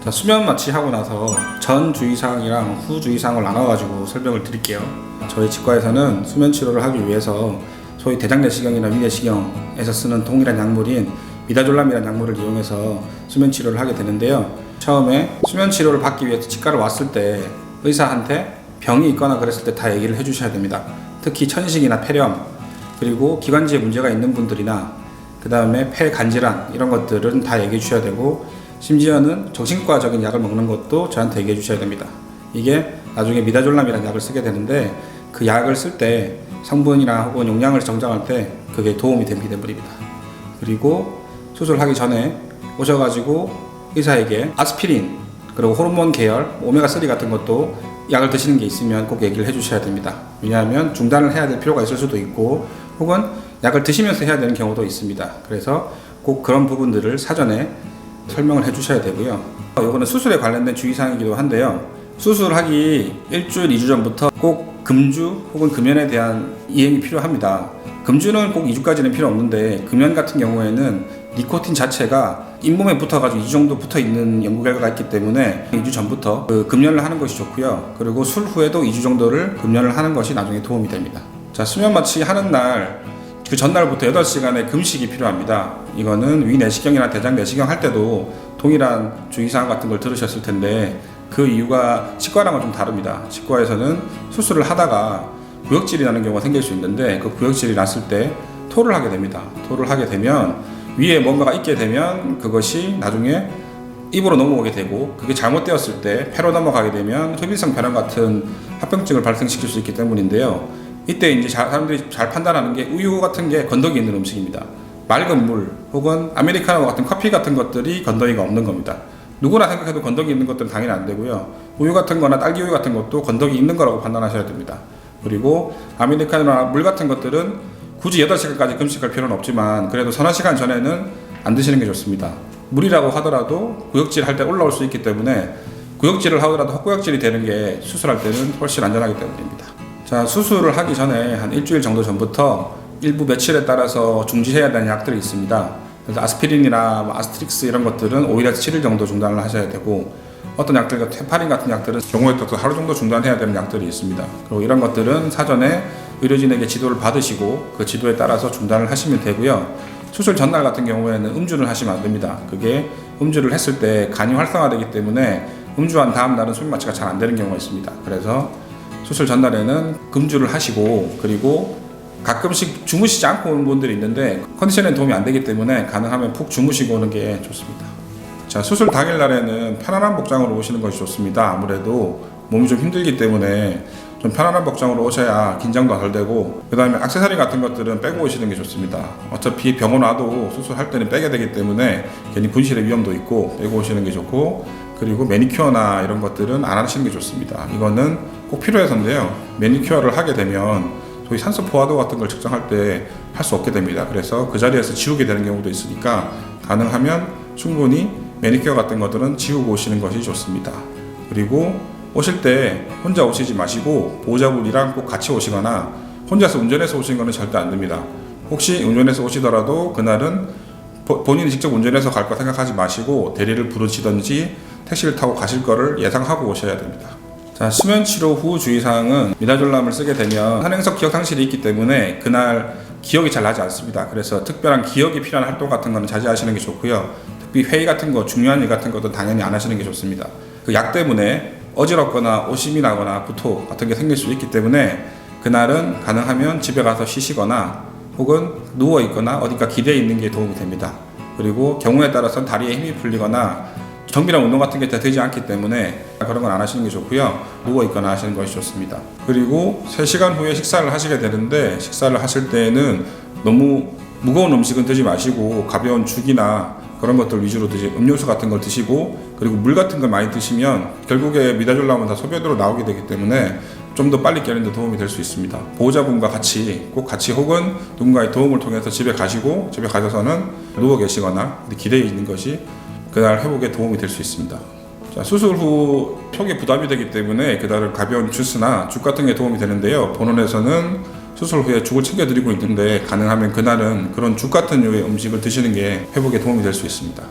자, 수면 마취하고 나서 전 주의사항이랑 후 주의사항을 나눠가지고 설명을 드릴게요. 저희 치과에서는 수면 치료를 하기 위해서 소위 대장내시경이나 위내시경에서 쓰는 동일한 약물인 미다졸람이라는 약물을 이용해서 수면 치료를 하게 되는데요. 처음에 수면 치료를 받기 위해서 치과를 왔을 때 의사한테 병이 있거나 그랬을 때 다 얘기를 해주셔야 됩니다. 특히 천식이나 폐렴, 그리고 기관지에 문제가 있는 분들이나 그 다음에 폐 간질환 이런 것들은 다 얘기해 주셔야 되고, 심지어는 정신과적인 약을 먹는 것도 저한테 얘기해 주셔야 됩니다. 이게 나중에 미다졸람이라는 약을 쓰게 되는데 그 약을 쓸 때 성분이나 혹은 용량을 정정할 때 그게 도움이 되기 때문입니다. 그리고 수술하기 전에 오셔가지고 의사에게 아스피린 그리고 호르몬 계열 오메가3 같은 것도 약을 드시는 게 있으면 꼭 얘기를 해주셔야 됩니다. 왜냐하면 중단을 해야 될 필요가 있을 수도 있고 혹은 약을 드시면서 해야 되는 경우도 있습니다. 그래서 꼭 그런 부분들을 사전에 설명을 해주셔야 되고요. 이거는 수술에 관련된 주의사항이기도 한데요. 수술하기 일주일, 2주 전부터 꼭 금주 혹은 금연에 대한 이행이 필요합니다. 금주는 꼭 2주까지는 필요 없는데 금연 같은 경우에는 니코틴 자체가 잇몸에 붙어가지고 이 정도 붙어있는 연구 결과가 있기 때문에 2주 전부터 금연을 하는 것이 좋고요. 그리고 술 후에도 2주 정도를 금연을 하는 것이 나중에 도움이 됩니다. 자, 수면 마취 하는 날 그 전날부터 8시간의 금식이 필요합니다. 이거는 위내시경이나 대장내시경 할 때도 동일한 주의사항 같은 걸 들으셨을 텐데 그 이유가 치과랑은 좀 다릅니다. 치과에서는 수술을 하다가 구역질이 나는 경우가 생길 수 있는데 그 구역질이 났을 때 토를 하게 됩니다. 토를 하게 되면 위에 뭔가가 있게 되면 그것이 나중에 입으로 넘어오게 되고, 그게 잘못되었을 때 폐로 넘어가게 되면 흡입성 변형 같은 합병증을 발생시킬 수 있기 때문인데요. 이때 이제 사람들이 잘 판단하는 게 우유 같은 게 건더기 있는 음식입니다. 맑은 물 혹은 아메리카노 같은 커피 같은 것들이 건더기가 없는 겁니다. 누구나 생각해도 건더기 있는 것들은 당연히 안 되고요. 우유 같은 거나 딸기 우유 같은 것도 건더기 있는 거라고 판단하셔야 됩니다. 그리고 아메리카노나 물 같은 것들은 굳이 8시간까지 금식할 필요는 없지만 그래도 서너 시간 전에는 안 드시는 게 좋습니다. 물이라고 하더라도 구역질 할 때 올라올 수 있기 때문에 구역질을 하더라도 헛구역질이 되는 게 수술할 때는 훨씬 안전하기 때문입니다. 자, 수술을 하기 전에 한 일주일 정도 전부터 일부 며칠에 따라서 중지해야 되는 약들이 있습니다. 그래서 아스피린이나 아스트릭스 이런 것들은 5일에서 7일 정도 중단을 하셔야 되고, 어떤 약들, 헤파린 같은 약들은 경우에 따라서 하루 정도 중단해야 되는 약들이 있습니다. 그리고 이런 것들은 사전에 의료진에게 지도를 받으시고 그 지도에 따라서 중단을 하시면 되고요. 수술 전날 같은 경우에는 음주를 하시면 안 됩니다. 그게 음주를 했을 때 간이 활성화되기 때문에 음주한 다음 날은 수면 마취가 잘 안 되는 경우가 있습니다. 그래서 수술 전날에는 금주를 하시고, 그리고 가끔씩 주무시지 않고 오는 분들이 있는데 컨디션에 도움이 안 되기 때문에 가능하면 푹 주무시고 오는 게 좋습니다. 자, 수술 당일날에는 편안한 복장으로 오시는 것이 좋습니다. 아무래도 몸이 좀 힘들기 때문에 좀 편안한 복장으로 오셔야 긴장도 덜 되고, 그 다음에 액세서리 같은 것들은 빼고 오시는 게 좋습니다. 어차피 병원 와도 수술할 때는 빼게 되기 때문에 괜히 분실의 위험도 있고 빼고 오시는 게 좋고, 그리고 매니큐어나 이런 것들은 안 하시는 게 좋습니다. 이거는 꼭 필요해서인데요. 매니큐어를 하게 되면 소위 산소 포화도 같은 걸 측정할 때 할 수 없게 됩니다. 그래서 그 자리에서 지우게 되는 경우도 있으니까 가능하면 충분히 매니큐어 같은 것들은 지우고 오시는 것이 좋습니다. 그리고 오실 때 혼자 오시지 마시고 보호자분이랑 꼭 같이 오시거나 혼자서 운전해서 오시는 것은 절대 안 됩니다. 혹시 운전해서 오시더라도 그날은 본인이 직접 운전해서 갈 거 생각하지 마시고 대리를 부르시든지 택시를 타고 가실 거를 예상하고 오셔야 됩니다. 자, 수면 치료 후 주의사항은 미다졸람을 쓰게 되면 선행성 기억 상실이 있기 때문에 그날 기억이 잘 나지 않습니다. 그래서 특별한 기억이 필요한 활동 같은 거는 자제하시는 게 좋고요. 특히 회의 같은 거, 중요한 일 같은 것도 당연히 안 하시는 게 좋습니다. 그 약 때문에 어지럽거나 오심이 나거나 구토 같은 게 생길 수 있기 때문에 그날은 가능하면 집에 가서 쉬시거나 혹은 누워 있거나 어디가 기대에 있는 게 도움이 됩니다. 그리고 경우에 따라서는 다리에 힘이 풀리거나 정밀한 운동 같은 게 되지 않기 때문에 그런 건 안 하시는 게 좋고요. 누워 있거나 하시는 것이 좋습니다. 그리고 3시간 후에 식사를 하시게 되는데 식사를 하실 때에는 너무 무거운 음식은 드지 마시고 가벼운 죽이나 그런 것들 위주로 음료수 같은 걸 드시고, 그리고 물 같은 걸 많이 드시면 결국에 미다졸람은 다 소변으로 나오게 되기 때문에 좀 더 빨리 깨는 데 도움이 될 수 있습니다. 보호자분과 꼭 같이 혹은 누군가의 도움을 통해서 집에 가시고, 집에 가셔서는 누워 계시거나 기대에 있는 것이 그날 회복에 도움이 될 수 있습니다. 자, 수술 후 속에 부담이 되기 때문에 그날은 가벼운 주스나 죽 같은 게 도움이 되는데요. 본원에서는 수술 후에 죽을 챙겨드리고 있는데 가능하면 그날은 그런 죽 같은 류의 음식을 드시는 게 회복에 도움이 될 수 있습니다.